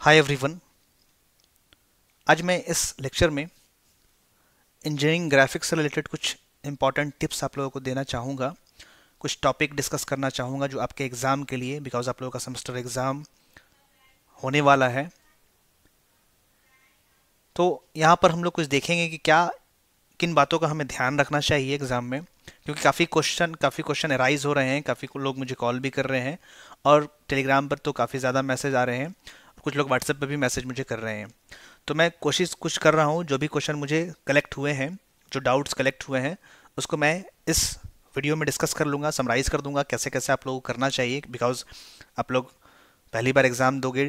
Hi everyone. आज मैं इस लेक्चर में इंजीनियरिंग ग्राफिक्स से रिलेटेड कुछ इंपॉर्टेंट टिप्स आप लोगों को देना चाहूँगा। कुछ टॉपिक डिस्कस करना चाहूँगा जो आपके एग्ज़ाम के लिए, बिकॉज आप लोगों का सेमेस्टर एग्ज़ाम होने वाला है। तो यहाँ पर हम लोग कुछ देखेंगे कि क्या किन बातों का हमें ध्यान रखना चाहिए एग्ज़ाम में, क्योंकि काफ़ी क्वेश्चन अराइज हो रहे हैं। काफ़ी लोग मुझे कॉल भी कर रहे हैं और टेलीग्राम पर तो काफ़ी ज़्यादा मैसेज आ रहे हैं। कुछ लोग व्हाट्सएप पर भी मैसेज मुझे कर रहे हैं। तो मैं कोशिश कुछ कर रहा हूँ, जो भी क्वेश्चन मुझे कलेक्ट हुए हैं, जो डाउट्स कलेक्ट हुए हैं, उसको मैं इस वीडियो में डिस्कस कर लूँगा, समराइज़ कर दूंगा कैसे कैसे आप लोगों को करना चाहिए। बिकॉज आप लोग पहली बार एग्ज़ाम दोगे,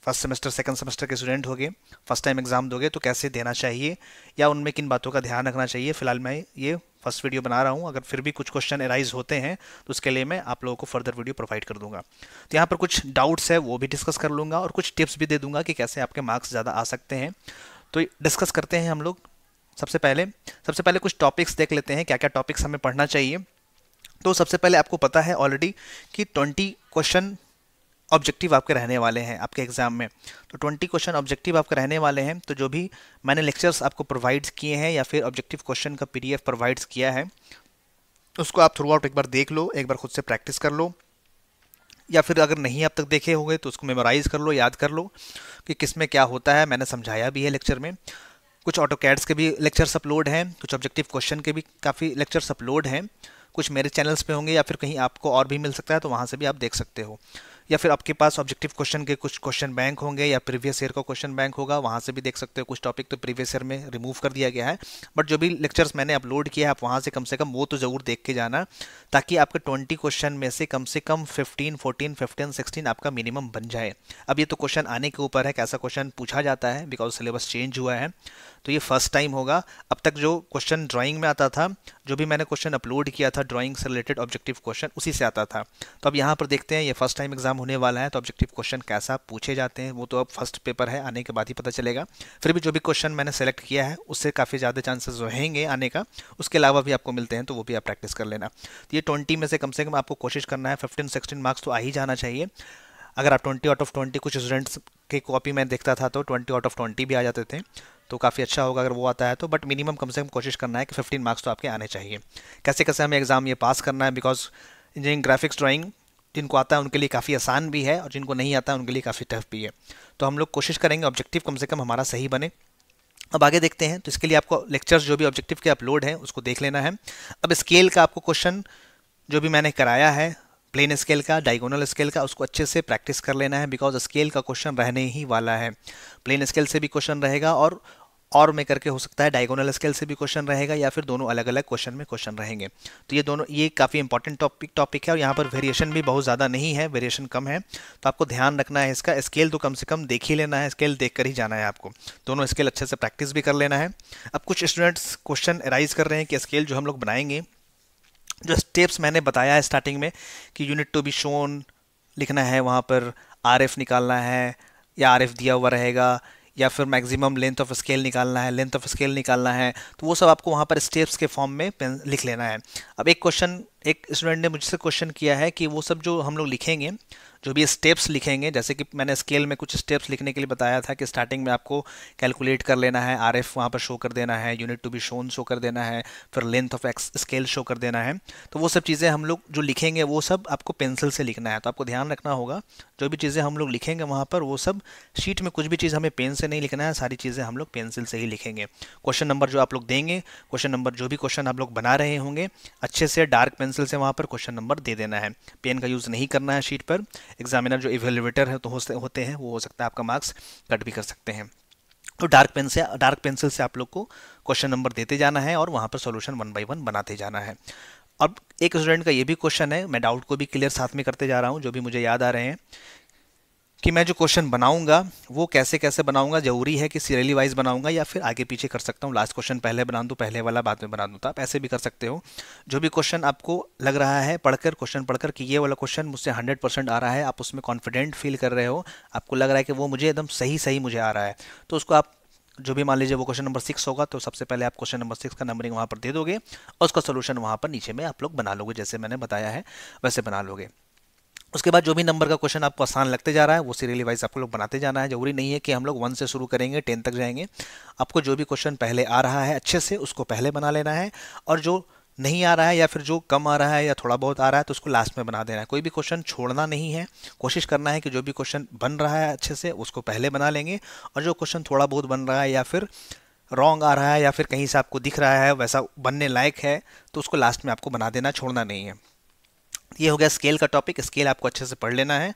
फर्स्ट सेमेस्टर सेकंड सेमेस्टर के स्टूडेंट होगे, फर्स्ट टाइम एग्ज़ाम दोगे, तो कैसे देना चाहिए या उनमें किन बातों का ध्यान रखना चाहिए। फिलहाल मैं ये फर्स्ट वीडियो बना रहा हूँ। अगर फिर भी कुछ क्वेश्चन अराइज होते हैं तो उसके लिए मैं आप लोगों को फर्दर वीडियो प्रोवाइड कर दूंगा। तो यहाँ पर कुछ डाउट्स है वो भी डिस्कस कर लूँगा और कुछ टिप्स भी दे दूंगा कि कैसे आपके मार्क्स ज़्यादा आ सकते हैं। तो डिस्कस करते हैं हम लोग। सबसे पहले कुछ टॉपिक्स देख लेते हैं, क्या क्या टॉपिक्स हमें पढ़ना चाहिए। तो सबसे पहले आपको पता है ऑलरेडी कि 20 क्वेश्चन ऑब्जेक्टिव आपके रहने वाले हैं आपके एग्जाम में। तो 20 क्वेश्चन ऑब्जेक्टिव आपके रहने वाले हैं। तो जो भी मैंने लेक्चर्स आपको प्रोवाइड किए हैं या फिर ऑब्जेक्टिव क्वेश्चन का पीडीएफ प्रोवाइड किया है, उसको आप थ्रू आउट एक बार देख लो, एक बार खुद से प्रैक्टिस कर लो, या फिर अगर नहीं अब तक देखे होंगे तो उसको मेमोराइज कर लो, याद कर लो कि किस में क्या होता है। मैंने समझाया भी है लेक्चर में। कुछ ऑटो कैड्स के भी लेक्चर्स अपलोड हैं, कुछ ऑब्जेक्टिव क्वेश्चन के भी काफ़ी लेक्चर्स अपलोड हैं। कुछ मेरे चैनल्स पे होंगे या फिर कहीं आपको और भी मिल सकता है, तो वहाँ से भी आप देख सकते हो। या फिर आपके पास ऑब्जेक्टिव क्वेश्चन के कुछ क्वेश्चन बैंक होंगे या प्रीवियस ईयर का क्वेश्चन बैंक होगा, वहाँ से भी देख सकते हो। कुछ टॉपिक तो प्रीवियस ईयर में रिमूव कर दिया गया है, बट जो भी लेक्चर्स मैंने अपलोड किया है आप वहाँ से कम वो तो ज़रूर देख के जाना, ताकि आपके 20 क्वेश्चन में से कम 15, 14, 15, 16 आपका मिनिमम बन जाए। अब ये तो क्वेश्चन आने के ऊपर है कैसा क्वेश्चन पूछा जाता है, बिकॉज सिलेबस चेंज हुआ है। तो ये फर्स्ट टाइम होगा। अब तक जो क्वेश्चन ड्राइंग में आता था, जो भी मैंने क्वेश्चन अपलोड किया था ड्राइंग से रिलेटेड ऑब्जेक्टिव क्वेश्चन, उसी से आता था। तो अब यहाँ पर देखते हैं, ये फर्स्ट टाइम एग्जाम होने वाला है तो ऑब्जेक्टिव क्वेश्चन कैसा पूछे जाते हैं वो तो अब फर्स्ट पेपर है, आने के बाद ही पता चलेगा। फिर भी जो भी क्वेश्चन मैंने सेलेक्ट किया है उससे काफ़ी ज़्यादा चांसेस रहेंगे आने का। उसके अलावा भी आपको मिलते हैं तो वो भी आप प्रैक्टिस कर लेना। तो ये 20 में से कम आपको कोशिश करना है 15-16 मार्क्स तो आ ही जाना चाहिए। अगर आप 20 आउट ऑफ 20, कुछ स्टूडेंट्स के कॉपी में देखता था तो 20 आउट ऑफ 20 भी आ जाते थे, तो काफ़ी अच्छा होगा अगर वो आता है तो। बट मिनिमम कम से कम कोशिश करना है कि 15 मार्क्स तो आपके आने चाहिए। कैसे कैसे हमें एग्ज़ाम ये पास करना है, बिकॉज इंजीनियरिंग ग्राफिक्स ड्राइंग जिनको आता है उनके लिए काफ़ी आसान भी है और जिनको नहीं आता है उनके लिए काफ़ी टफ भी है। तो हम लोग कोशिश करेंगे ऑब्जेक्टिव कम से कम हमारा सही बने। अब आगे देखते हैं। तो इसके लिए आपको लेक्चर्स जो भी ऑब्जेक्टिव के अपलोड हैं उसको देख लेना है। अब स्केल का आपको क्वेश्चन जो भी मैंने कराया है, प्लेन स्केल का, डायगोनल स्केल का, उसको अच्छे से प्रैक्टिस कर लेना है, बिकॉज स्केल का क्वेश्चन रहने ही वाला है। प्लेन स्केल से भी क्वेश्चन रहेगा और में करके हो सकता है डायगोनल स्केल से भी क्वेश्चन रहेगा, या फिर दोनों अलग अलग क्वेश्चन में क्वेश्चन रहेंगे। तो ये काफ़ी इंपॉर्टेंट टॉपिक है और यहाँ पर वेरिएशन भी बहुत ज़्यादा नहीं है, वेरिएशन कम है। तो आपको ध्यान रखना है इसका। स्केल तो कम से कम देख ही लेना है, स्केल देख कर ही जाना है आपको। दोनों स्केल अच्छे से प्रैक्टिस भी कर लेना है। अब कुछ स्टूडेंट्स क्वेश्चन अराइज कर रहे हैं कि स्केल जो हम लोग बनाएंगे, जो स्टेप्स मैंने बताया है स्टार्टिंग में कि यूनिट टू बी शोन लिखना है, वहाँ पर आरएफ निकालना है या आरएफ दिया हुआ रहेगा, या फिर मैक्सिमम लेंथ ऑफ स्केल निकालना है, लेंथ ऑफ स्केल निकालना है, तो वो सब आपको वहाँ पर स्टेप्स के फॉर्म में लिख लेना है। अब एक स्टूडेंट ने मुझसे क्वेश्चन किया है कि वो सब जो हम लोग लिखेंगे, जो भी स्टेप्स लिखेंगे, जैसे कि मैंने स्केल में कुछ स्टेप्स लिखने के लिए बताया था कि स्टार्टिंग में आपको कैलकुलेट कर लेना है, आरएफ वहाँ पर शो कर देना है, unit to be shown show कर देना है, फिर length of X scale show कर देना है। तो वो सब चीज़ें हम लोग जो लिखेंगे वो सब आपको पेंसिल से लिखना है। तो आपको ध्यान रखना होगा जो भी चीज़ें हम लोग लिखेंगे वहाँ पर, वो सब शीट में कुछ भी चीज़ हमें पेन से नहीं लिखना है, सारी चीज़ें हम लोग पेंसिल से ही लिखेंगे। क्वेश्चन नंबर जो आप लोग देंगे, क्वेश्चन नंबर जो भी क्वेश्चन आप लोग बना रहे होंगे, अच्छे से डार्क पेंसिल से वहाँ पर क्वेश्चन नंबर दे देना है। पेन का यूज़ नहीं करना है शीट पर। एग्जामिनर जो इवेल्युएटर है तो होते हैं, वो हो सकता है आपका मार्क्स कट भी कर सकते हैं। तो डार्क पेंसिल से आप लोग को क्वेश्चन नंबर देते जाना है और वहाँ पर सॉल्यूशन 1 बाय 1 बनाते जाना है। अब एक स्टूडेंट का ये भी क्वेश्चन है, मैं डाउट को भी क्लियर साथ में करते जा रहा हूँ जो भी मुझे याद आ रहे हैं, कि मैं जो क्वेश्चन बनाऊंगा वो कैसे कैसे बनाऊंगा। जरूरी है कि सीरियली वाइज बनाऊंगा या फिर आगे पीछे कर सकता हूँ, लास्ट क्वेश्चन पहले बना दूँ, पहले वाला बाद में बना दूँ, तो आप ऐसे भी कर सकते हो। जो भी क्वेश्चन आपको लग रहा है क्वेश्चन पढ़कर कि ये वाला क्वेश्चन मुझसे 100% आ रहा है, आप उसमें कॉन्फिडेंट फील कर रहे हो, आपको लग रहा है कि वो मुझे एकदम सही मुझे आ रहा है, तो उसको आप जो भी मान लीजिए वो क्वेश्चन नंबर 6 होगा, तो सबसे पहले आप क्वेश्चन नंबर 6 का नंबरिंग वहाँ पर दे दोगे और उसका सोल्यूशन वहाँ पर नीचे में आप लोग बना लोगे, जैसे मैंने बताया है वैसे बना लोगे। उसके बाद जो भी नंबर का क्वेश्चन आपको आसान लगते जा रहा है वो सीरियली वाइज आपको लोग बनाते जाना है। जरूरी नहीं है कि हम लोग 1 से शुरू करेंगे 10 तक जाएंगे। आपको जो भी क्वेश्चन पहले आ रहा है अच्छे से उसको पहले बना लेना है, और जो नहीं आ रहा है या फिर जो कम आ रहा है या थोड़ा बहुत आ रहा है तो उसको लास्ट में बना देना है। कोई भी क्वेश्चन छोड़ना नहीं है, कोशिश करना है कि जो भी क्वेश्चन बन रहा है अच्छे से उसको पहले बना लेंगे, और जो क्वेश्चन थोड़ा बहुत बन रहा है या फिर रॉन्ग आ रहा है या फिर कहीं से आपको दिख रहा है वैसा बनने लायक है तो उसको लास्ट में आपको बना देना, छोड़ना नहीं है। ये हो गया स्केल का टॉपिक। स्केल आपको अच्छे से पढ़ लेना है,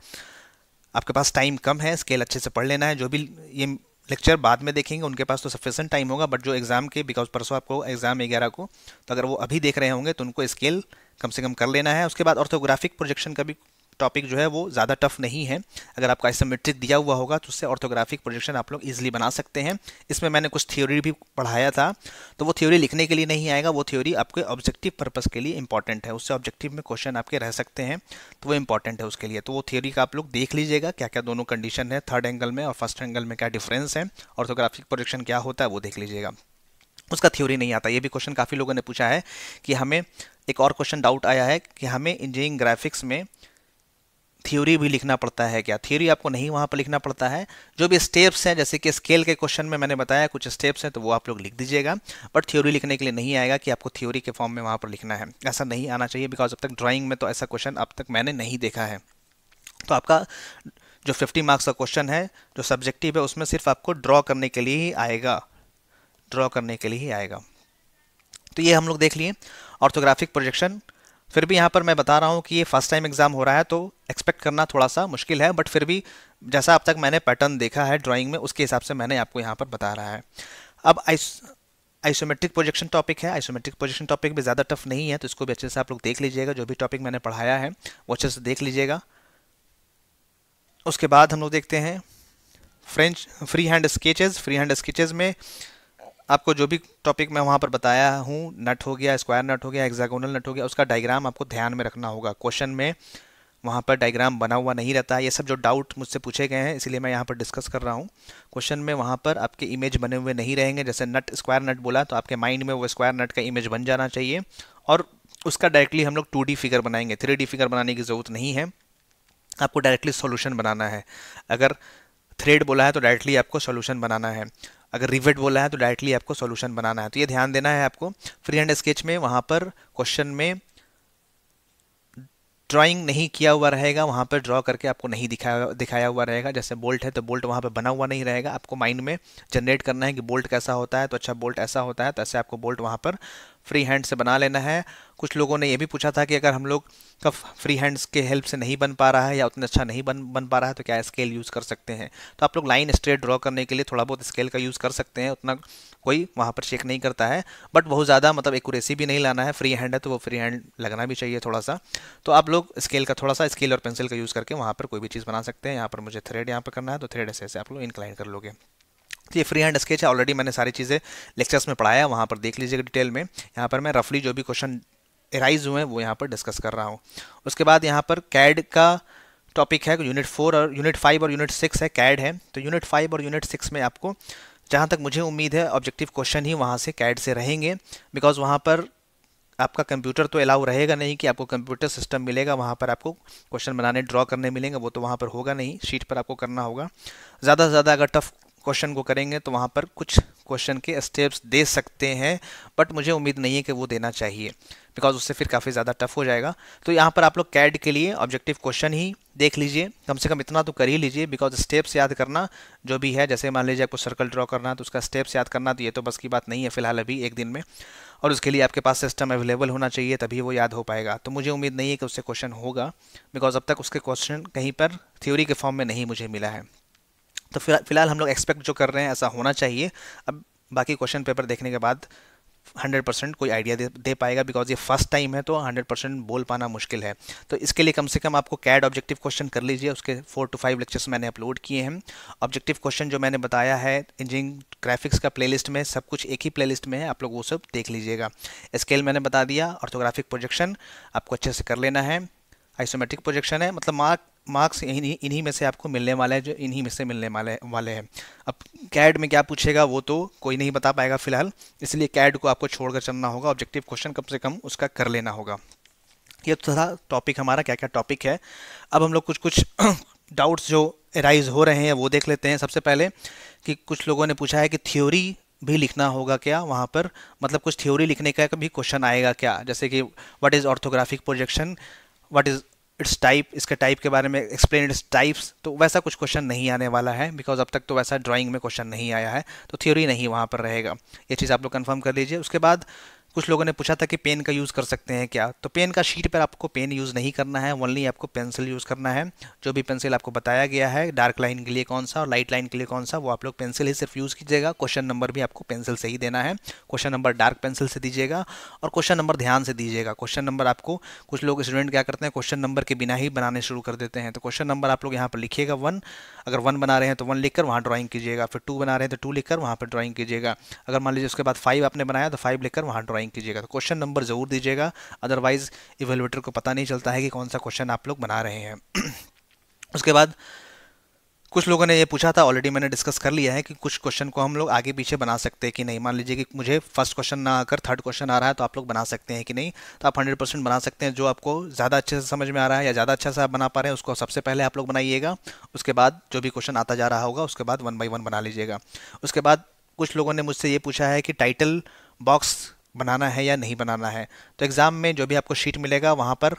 आपके पास टाइम कम है, स्केल अच्छे से पढ़ लेना है। जो भी ये लेक्चर बाद में देखेंगे उनके पास तो सफिशिएंट टाइम होगा, बट जो एग्जाम के, बिकॉज परसों आपको एग्जाम 11 को, तो अगर वो अभी देख रहे होंगे तो उनको स्केल कम से कम कर लेना है। उसके बाद ऑर्थोग्राफिक प्रोजेक्शन का भी टॉपिक जो है वो ज़्यादा टफ नहीं है। अगर आपका आइसोमेट्रिक दिया हुआ होगा तो उससे ऑर्थोग्राफिक प्रोजेक्शन आप लोग इजीली बना सकते हैं। इसमें मैंने कुछ थ्योरी भी पढ़ाया था, तो वो थ्योरी लिखने के लिए नहीं आएगा, वो थ्योरी आपके ऑब्जेक्टिव पर्पस के लिए इंपॉर्टेंट है, उससे ऑब्जेक्टिव में क्वेश्चन आपके रह सकते हैं, तो वो इंपॉर्टेंट है उसके लिए। तो वो थ्योरी का आप लोग देख लीजिएगा, क्या क्या दोनों कंडीशन है, थर्ड एंगल में और फर्स्ट एंगल में क्या डिफरेंस है, ऑर्थोग्राफिक प्रोजेक्शन क्या होता है वो देख लीजिएगा। उसका थ्योरी नहीं आता। ये भी क्वेश्चन काफ़ी लोगों ने पूछा है कि हमें, एक और क्वेश्चन डाउट आया है कि हमें इंजीनियरिंग ग्राफिक्स में थ्योरी भी लिखना पड़ता है क्या। थ्योरी आपको नहीं वहाँ पर लिखना पड़ता है, जो भी स्टेप्स हैं जैसे कि स्केल के क्वेश्चन में मैंने बताया कुछ स्टेप्स हैं तो वो आप लोग लिख दीजिएगा, बट थ्योरी लिखने के लिए नहीं आएगा कि आपको थ्योरी के फॉर्म में वहाँ पर लिखना है, ऐसा नहीं आना चाहिए, बिकॉज अब तक ड्राइंग में तो ऐसा क्वेश्चन अब तक मैंने नहीं देखा है। तो आपका जो 50 मार्क्स का क्वेश्चन है जो सब्जेक्टिव है उसमें सिर्फ आपको ड्रॉ करने के लिए ही आएगा, ड्रॉ करने के लिए ही आएगा। तो ये हम लोग देख लिए ऑर्थोग्राफिक प्रोजेक्शन। फिर भी यहाँ पर मैं बता रहा हूँ कि ये फर्स्ट टाइम एग्जाम हो रहा है तो एक्सपेक्ट करना थोड़ा सा मुश्किल है, बट फिर भी जैसा अब तक मैंने पैटर्न देखा है ड्राइंग में उसके हिसाब से मैंने आपको यहाँ पर बता रहा है। अब आइसोमेट्रिक प्रोजेक्शन टॉपिक है। आइसोमेट्रिक प्रोजेक्शन टॉपिक भी ज़्यादा टफ नहीं है, तो इसको भी अच्छे से आप लोग देख लीजिएगा, जो भी टॉपिक मैंने पढ़ाया है वो अच्छे से देख लीजिएगा। उसके बाद हम लोग देखते हैं French free hand sketches. Free hand sketches में आपको जो भी टॉपिक मैं वहाँ पर बताया हूँ, नट हो गया, स्क्वायर नट हो गया, हेक्सागोनल नट हो गया, उसका डायग्राम आपको ध्यान में रखना होगा। क्वेश्चन में वहाँ पर डायग्राम बना हुआ नहीं रहता है। ये सब जो डाउट मुझसे पूछे गए हैं इसीलिए मैं यहाँ पर डिस्कस कर रहा हूँ। क्वेश्चन में वहाँ पर आपके इमेज बने हुए नहीं रहेंगे, जैसे नट स्क्वायर नट बोला तो आपके माइंड में वो स्क्वायर नट का इमेज बन जाना चाहिए, और उसका डायरेक्टली हम लोग 2D फिगर बनाएंगे, 3D फिगर बनाने की ज़रूरत नहीं है, आपको डायरेक्टली सॉल्यूशन बनाना है। अगर थ्रेड बोला है तो डायरेक्टली आपको सॉल्यूशन बनाना है, अगर रिवेट बोला है तो डायरेक्टली आपको सॉल्यूशन बनाना है। तो ये ध्यान देना है आपको। फ्री हैंड स्केच में वहाँ पर क्वेश्चन में ड्राइंग नहीं किया हुआ रहेगा, वहाँ पर ड्रॉ करके आपको नहीं दिखाया हुआ रहेगा। जैसे बोल्ट है तो बोल्ट वहाँ पर बना हुआ नहीं रहेगा, आपको माइंड में जनरेट करना है कि बोल्ट कैसा होता है, तो अच्छा बोल्ट ऐसा होता है, तो ऐसे आपको बोल्ट वहाँ पर फ्री हैंड से बना लेना है। कुछ लोगों ने ये भी पूछा था कि अगर हम लोग का फ्री हैंड्स के हेल्प से नहीं बन पा रहा है या उतना अच्छा नहीं बन पा रहा है तो क्या स्केल यूज़ कर सकते हैं। तो आप लोग लाइन स्ट्रेट ड्रॉ करने के लिए थोड़ा बहुत स्केल का यूज़ कर सकते हैं, उतना कोई वहाँ पर चेक नहीं करता है, बट बहुत ज़्यादा मतलब एक्यूरेसी भी नहीं लाना है। फ्री हैंड है तो वो फ्री हैंड लगना भी चाहिए थोड़ा सा। तो आप लोग स्केल का थोड़ा सा स्केल और पेंसिल का यूज़ करके वहाँ पर कोई भी चीज़ बना सकते हैं। यहाँ पर मुझे थ्रेड यहाँ पर करना है तो थ्रेड ऐसे ऐसे आप लोग इंक्लाइन कर लोगे। तो ये फ्री हैंड स्केच है, ऑलरेडी मैंने सारी चीज़ें लेक्चर्स में पढ़ाया है, वहाँ पर देख लीजिएगा डिटेल में। यहाँ पर मैं रफली जो भी क्वेश्चन एराइज हुए हैं वो यहाँ पर डिस्कस कर रहा हूँ। उसके बाद यहाँ पर कैड का टॉपिक है, यूनिट 4 और यूनिट 5 और यूनिट 6 है, कैड है। तो यूनिट 5 और यूनिट 6 में आपको, जहाँ तक मुझे उम्मीद है, ऑब्जेक्टिव क्वेश्चन ही वहाँ से कैड से रहेंगे, बिकॉज वहाँ पर आपका कंप्यूटर तो अलाउ रहेगा नहीं कि आपको कंप्यूटर सिस्टम मिलेगा वहाँ पर आपको क्वेश्चन बनाने ड्रॉ करने मिलेंगे, वो तो वहाँ पर होगा नहीं, शीट पर आपको करना होगा। ज़्यादा से ज़्यादा अगर टफ क्वेश्चन को करेंगे तो वहाँ पर कुछ क्वेश्चन के स्टेप्स दे सकते हैं, बट मुझे उम्मीद नहीं है कि वो देना चाहिए, बिकॉज उससे फिर काफ़ी ज़्यादा टफ हो जाएगा। तो यहाँ पर आप लोग कैड के लिए ऑब्जेक्टिव क्वेश्चन ही देख लीजिए, कम से कम इतना तो कर ही लीजिए, बिकॉज स्टेप्स याद करना जो भी है, जैसे मान लीजिए आपको सर्कल ड्रॉ करना है तो उसका स्टेप्स याद करना, तो ये तो बस की बात नहीं है फिलहाल अभी एक दिन में, और उसके लिए आपके पास सिस्टम अवेलेबल होना चाहिए तभी वो याद हो पाएगा। तो मुझे उम्मीद नहीं है कि उससे क्वेश्चन होगा, बिकॉज अब तक उसके क्वेश्चन कहीं पर थ्योरी के फॉर्म में नहीं मुझे मिला है। तो फिलहाल हम लोग एक्सपेक्ट जो कर रहे हैं ऐसा होना चाहिए। अब बाकी क्वेश्चन पेपर देखने के बाद 100% कोई आइडिया दे पाएगा, बिकॉज ये फर्स्ट टाइम है तो 100% बोल पाना मुश्किल है। तो इसके लिए कम से कम आपको कैड ऑब्जेक्टिव क्वेश्चन कर लीजिए, उसके 4 to 5 लेक्चर्स मैंने अपलोड किए हैं। ऑब्जेक्टिव क्वेश्चन जो मैंने बताया है इंजीनियरिंग ग्राफिक्स का प्लेलिस्ट में, सब कुछ एक ही प्लेलिस्ट में है, आप लोग वो सब देख लीजिएगा। स्केल मैंने बता दिया, ऑर्थोग्राफिक प्रोजेक्शन आपको अच्छे से कर लेना है, आइसोमेट्रिक प्रोजेक्शन है, मतलब मार्क्स इन्हीं में से आपको मिलने वाले हैं, जो इन्हीं में से मिलने वाले हैं। अब कैड में क्या पूछेगा वो तो कोई नहीं बता पाएगा फिलहाल, इसलिए कैड को आपको छोड़कर चलना होगा, ऑब्जेक्टिव क्वेश्चन कम से कम उसका कर लेना होगा। ये तो था टॉपिक हमारा, क्या क्या टॉपिक है। अब हम लोग कुछ कुछ डाउट्स जो एराइज हो रहे हैं वो देख लेते हैं। सबसे पहले कि कुछ लोगों ने पूछा है कि थ्योरी भी लिखना होगा क्या वहाँ पर, मतलब कुछ थ्योरी लिखने का भी क्वेश्चन आएगा क्या, जैसे कि what is orthographic projection, what is it's type, इसके टाइप के बारे में एक्सप्लेन इट्स टाइप्स। तो वैसा कुछ क्वेश्चन नहीं आने वाला है, बिकॉज अब तक तो वैसा ड्राइंग में क्वेश्चन नहीं आया है, तो थ्योरी नहीं वहाँ पर रहेगा। ये चीज़ आप लोग कंफर्म कर लीजिए। उसके बाद कुछ लोगों ने पूछा था कि पेन का यूज़ कर सकते हैं क्या, तो पेन का शीट पर आपको पेन यूज़ नहीं करना है, ओनली आपको पेंसिल यूज़ करना है। जो भी पेंसिल आपको बताया गया है डार्क लाइन के लिए कौन सा और लाइट लाइन के लिए कौन सा, वो आप लोग पेंसिल ही सिर्फ यूज़ कीजिएगा। क्वेश्चन नंबर भी आपको पेंसिल से ही देना है, क्वेश्चन नंबर डार्क पेंसिल से दीजिएगा और क्वेश्चन नंबर ध्यान से दीजिएगा। क्वेश्चन नंबर आपको, कुछ लोग स्टूडेंट क्या करते हैं क्वेश्चन नंबर के बिना ही बनाने शुरू कर देते हैं, तो क्वेश्चन नंबर आप लोग यहाँ पर लिखिएगा 1, अगर 1 बना रहे हैं तो 1 लिखकर वहाँ ड्राइंग कीजिएगा, फिर 2 बना रहे हैं तो 2 लिखकर वहाँ पर ड्राइंग कीजिएगा, अगर मान लीजिए उसके बाद 5 आपने बनाया तो 5 लिखकर वहाँ ड्राइंग कीजिएगा। तो क्वेश्चन नंबर जरूर दीजिएगा, अदरवाइज इवेल्युएटर को पता नहीं चलता है कि कौन सा क्वेश्चन आप लोग बना रहे हैं। उसके बाद कुछ लोगों ने ये पूछा था, ऑलरेडी मैंने डिस्कस कर लिया है कि कुछ क्वेश्चन को हम लोग आगे पीछे बना सकते हैं कि नहीं। मान लीजिए कि मुझे फर्स्ट क्वेश्चन ना आकर थर्ड क्वेश्चन आ रहा है तो आप लोग बना सकते हैं कि नहीं, तो आप 100% बना सकते हैं। जो आपको ज़्यादा अच्छे से समझ में आ रहा है या ज़्यादा अच्छा से आप बना पा रहे हैं उसको सबसे पहले आप लोग बनाइएगा, उसके बाद जो भी क्वेश्चन आता जा रहा होगा उसके बाद 1 बाई 1 बना लीजिएगा। उसके बाद कुछ लोगों ने मुझसे ये पूछा है कि टाइटल बॉक्स बनाना है या नहीं बनाना है। तो एग्ज़ाम में जो भी आपको शीट मिलेगा वहाँ पर,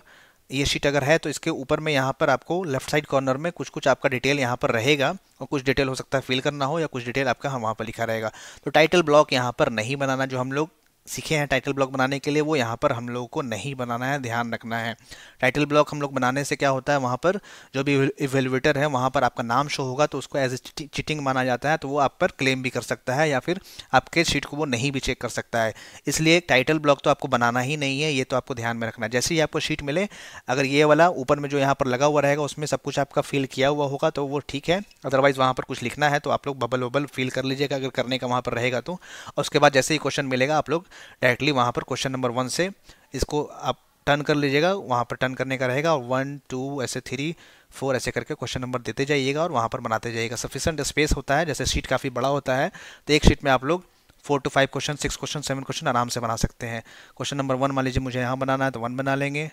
ये शीट अगर है तो इसके ऊपर में यहाँ पर आपको लेफ्ट साइड कॉर्नर में कुछ कुछ आपका डिटेल यहाँ पर रहेगा, और कुछ डिटेल हो सकता है फिल करना हो या कुछ डिटेल आपका वहाँ पर लिखा रहेगा। तो टाइटल ब्लॉक यहाँ पर नहीं बनाना, जो हम लोग सीखे हैं टाइटल ब्लॉक बनाने के लिए वो यहाँ पर हम लोगों को नहीं बनाना है, ध्यान रखना है। टाइटल ब्लॉक हम लोग बनाने से क्या होता है, वहाँ पर जो भी इवेल्युएटर है वहाँ पर आपका नाम शो होगा तो उसको एज ए चीटिंग माना जाता है, तो वो आप पर क्लेम भी कर सकता है या फिर आपके शीट को वो नहीं भी चेक कर सकता है। इसलिए टाइटल ब्लॉक तो आपको बनाना ही नहीं है, ये तो आपको ध्यान में रखना है। जैसे ही आपको शीट मिले, अगर ये वाला ऊपर में जो यहाँ पर लगा हुआ रहेगा उसमें सब कुछ आपका फिल किया हुआ होगा तो वो ठीक है, अदरवाइज वहाँ पर कुछ लिखना है तो आप लोग बबल वबल फिल कर लीजिएगा अगर करने का वहाँ पर रहेगा तो। और उसके बाद जैसे ही क्वेश्चन मिलेगा आप लोग डायरेक्टली वहाँ पर क्वेश्चन नंबर 1 से इसको आप टर्न कर लीजिएगा, वहाँ पर टर्न करने का रहेगा और 1 2 ऐसे 3 4 ऐसे करके क्वेश्चन नंबर देते जाइएगा और वहाँ पर बनाते जाइएगा। सफिशेंट स्पेस होता है, जैसे शीट काफ़ी बड़ा होता है तो एक शीट में आप लोग 4 to 5 क्वेश्चन, 6 क्वेश्चन, 7 क्वेश्चन आराम से बना सकते हैं। क्वेश्चन नंबर 1 मान लीजिए मुझे यहाँ बनाना है तो 1 बना लेंगे,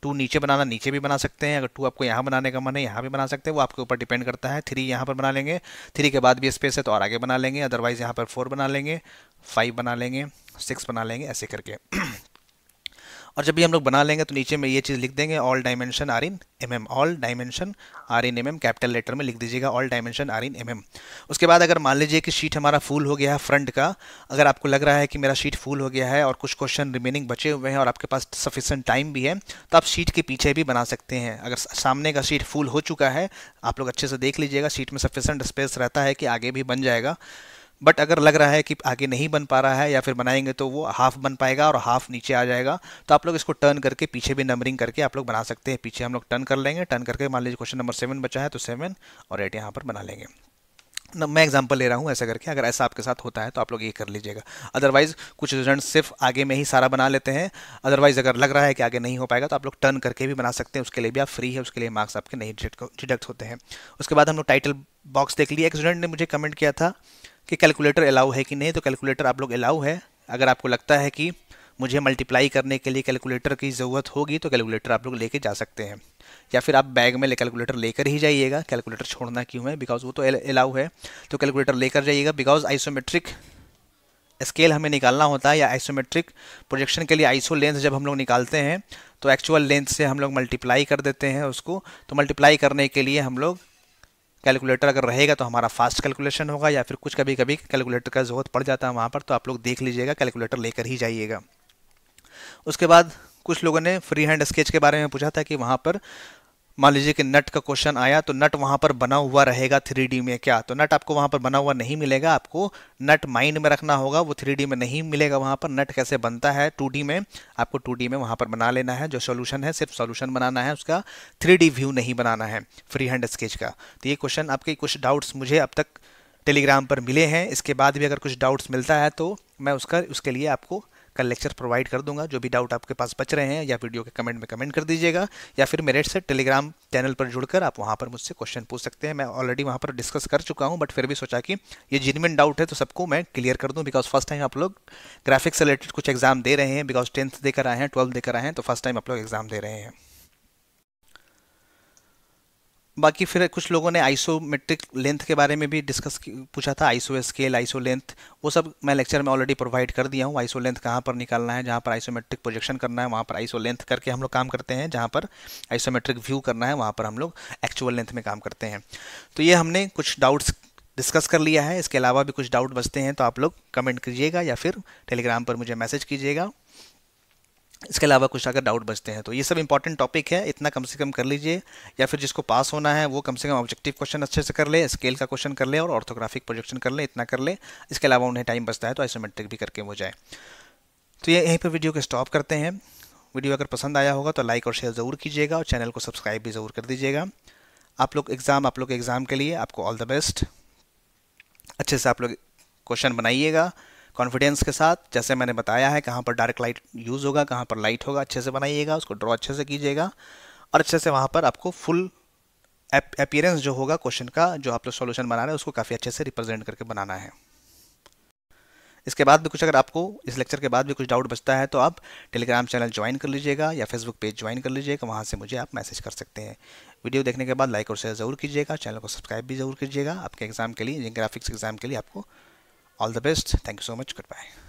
2 नीचे बनाना नीचे भी बना सकते हैं, अगर 2 आपको यहाँ बनाने का मन है यहाँ भी बना सकते हैं, वो आपके ऊपर डिपेंड करता है। 3 यहाँ पर बना लेंगे, 3 के बाद भी स्पेस है तो और आगे बना लेंगे, अदरवाइज यहाँ पर 4 बना लेंगे, 5 बना लेंगे, 6 बना लेंगे, ऐसे करके। और जब भी हम लोग बना लेंगे तो नीचे में ये चीज़ लिख देंगे, all dimension are in mm, all dimension are in mm, capital letter में लिख दीजिएगा all dimension are in mm। उसके बाद अगर मान लीजिए कि शीट हमारा फुल हो गया है फ्रंट का, अगर आपको लग रहा है कि मेरा शीट फुल हो गया है और कुछ क्वेश्चन रिमेनिंग बचे हुए हैं और आपके पास सफिशिएंट टाइम भी है, तो आप शीट के पीछे भी बना सकते हैं। अगर सामने का शीट फुल हो चुका है, आप लोग अच्छे से देख लीजिएगा, शीट में सफिशिएंट स्पेस रहता है कि आगे भी बन जाएगा। बट अगर लग रहा है कि आगे नहीं बन पा रहा है या फिर बनाएंगे तो वो हाफ बन पाएगा और हाफ नीचे आ जाएगा, तो आप लोग इसको टर्न करके पीछे भी नंबरिंग करके आप लोग बना सकते हैं। पीछे हम लोग टर्न कर लेंगे, टर्न करके मान लीजिए क्वेश्चन नंबर 7 बचा है तो 7 और 8 यहाँ पर बना लेंगे। मैं एग्जांपल ले रहा हूँ ऐसा करके, अगर ऐसा आपके साथ होता है तो आप लोग ये कर लीजिएगा। अदरवाइज कुछ स्टूडेंट्स सिर्फ आगे में ही सारा बना लेते हैं, अदरवाइज अगर लग रहा है कि आगे नहीं हो पाएगा तो आप लोग टर्न करके भी बना सकते हैं, उसके लिए भी आप फ्री है, उसके लिए मार्क्स आपके नहीं डिडक्ट होते हैं। उसके बाद हम लोग टाइटल बॉक्स देख लिया। एक स्टूडेंट ने मुझे कमेंट किया था कि कैलकुलेटर अलाउ है कि नहीं, तो कैलकुलेटर आप लोग अलाउ है। अगर आपको लगता है कि मुझे मल्टीप्लाई करने के लिए कैलकुलेटर की ज़रूरत होगी तो कैलकुलेटर आप लोग लेके जा सकते हैं, या फिर आप बैग में कैलकुलेटर लेकर ही जाइएगा, कैलकुलेटर छोड़ना क्यों है, बिकॉज वो तो अलाउ है तो कैलकुलेटर लेकर जाइएगा। बिकॉज आइसोमेट्रिक स्केल हमें निकालना होता है, या आइसोमेट्रिक प्रोजेक्शन के लिए आइसो लेंथ जब हम लोग निकालते हैं तो एक्चुअल लेंथ से हम लोग मल्टीप्लाई कर देते हैं उसको, तो मल्टीप्लाई करने के लिए हम लोग कैलकुलेटर अगर रहेगा तो हमारा फास्ट कैलकुलेशन होगा, या फिर कुछ कभी कभी कैलकुलेटर का ज़रूरत पड़ जाता है वहाँ पर, तो आप लोग देख लीजिएगा, कैलकुलेटर लेकर ही जाइएगा। उसके बाद कुछ लोगों ने फ्री हैंड स्केच के बारे में पूछा था कि वहाँ पर मान लीजिए कि नट का क्वेश्चन आया तो नट वहाँ पर बना हुआ रहेगा 3D में क्या, तो नट आपको वहाँ पर बना हुआ नहीं मिलेगा, आपको नट माइंड में रखना होगा, वो 3D में नहीं मिलेगा। वहाँ पर नट कैसे बनता है 2D में, आपको 2D में वहाँ पर बना लेना है। जो सॉल्यूशन है सिर्फ सॉल्यूशन बनाना है, उसका 3D व्यू नहीं बनाना है फ्री हैंड स्केच का। तो ये क्वेश्चन आपके कुछ डाउट्स मुझे अब तक टेलीग्राम पर मिले हैं, इसके बाद भी अगर कुछ डाउट्स मिलता है तो मैं उसके लिए आपको कल लेक्चर प्रोवाइड कर दूंगा। जो भी डाउट आपके पास बच रहे हैं या वीडियो के कमेंट में कमेंट कर दीजिएगा, या फिर मेरे से टेलीग्राम चैनल पर जुड़कर आप वहाँ पर मुझसे क्वेश्चन पूछ सकते हैं। मैं ऑलरेडी वहाँ पर डिस्कस कर चुका हूँ, बट फिर भी सोचा कि ये जेन्युइन डाउट है तो सबको मैं क्लियर कर दूँ, बिकॉज फर्स्ट टाइम आप लोग ग्राफिक्स से रिलेटेड कुछ एग्जाम दे रहे हैं, बिकॉज 10th देकर आए हैं, 12th देकर आए हैं, तो फर्स्ट टाइम आप लोग एग्जाम दे रहे हैं। बाकी फिर कुछ लोगों ने आइसोमेट्रिक लेंथ के बारे में भी पूछा था, आइसो स्केल, आइसो लेंथ, वो सब मैं लेक्चर में ऑलरेडी प्रोवाइड कर दिया हूँ। आइसो लेंथ कहाँ पर निकालना है, जहाँ पर आइसोमेट्रिक प्रोजेक्शन करना है वहाँ पर आइसो लेंथ करके हम लोग काम करते हैं, जहाँ पर आइसोमेट्रिक व्यू करना है वहाँ पर हम लोग एक्चुअल लेंथ में काम करते हैं। तो ये हमने कुछ डाउट्स डिस्कस कर लिया है। इसके अलावा भी कुछ डाउट बचते हैं तो आप लोग कमेंट कीजिएगा या फिर टेलीग्राम पर मुझे मैसेज कीजिएगा। इसके अलावा कुछ अगर डाउट बचते हैं तो ये सब इंपॉर्टेंट टॉपिक है, इतना कम से कम कर लीजिए, या फिर जिसको पास होना है वो कम से कम ऑब्जेक्टिव क्वेश्चन अच्छे से कर ले, स्केल का क्वेश्चन कर ले और ऑर्थोग्राफिक प्रोजेक्शन कर ले, इतना कर ले। इसके अलावा उन्हें टाइम बचता है तो आइसोमेट्रिक भी करके हो जाए। तो ये यहीं पर वीडियो को स्टॉप करते हैं। वीडियो अगर पसंद आया होगा तो लाइक और शेयर ज़रूर कीजिएगा और चैनल को सब्सक्राइब भी ज़रूर कर दीजिएगा। आप लोग के एग्ज़ाम के लिए आपको ऑल द बेस्ट। अच्छे से आप लोग क्वेश्चन बनाइएगा कॉन्फिडेंस के साथ, जैसे मैंने बताया है कहाँ पर डार्क लाइट यूज़ होगा, कहाँ पर लाइट होगा, अच्छे से बनाइएगा, उसको ड्रॉ अच्छे से कीजिएगा और अच्छे से वहाँ पर आपको फुल अपीयरेंस जो होगा क्वेश्चन का, जो आप लोग सॉल्यूशन बना रहे हैं उसको काफ़ी अच्छे से रिप्रेजेंट करके बनाना है। इसके बाद भी कुछ अगर आपको इस लेक्चर के बाद भी कुछ डाउट बचता है तो आप टेलीग्राम चैनल ज्वाइन कर लीजिएगा या फेसबुक पेज ज्वाइन कर लीजिएगा, वहाँ से मुझे आप मैसेज कर सकते हैं। वीडियो देखने के बाद लाइक और शेयर ज़रूर कीजिएगा, चैनल को सब्सक्राइब भी ज़रूर कीजिएगा। आपके एग्ज़ाम के लिए, ग्राफिक्स एग्ज़ाम के लिए आपको all the best. Thank you so much, good bye.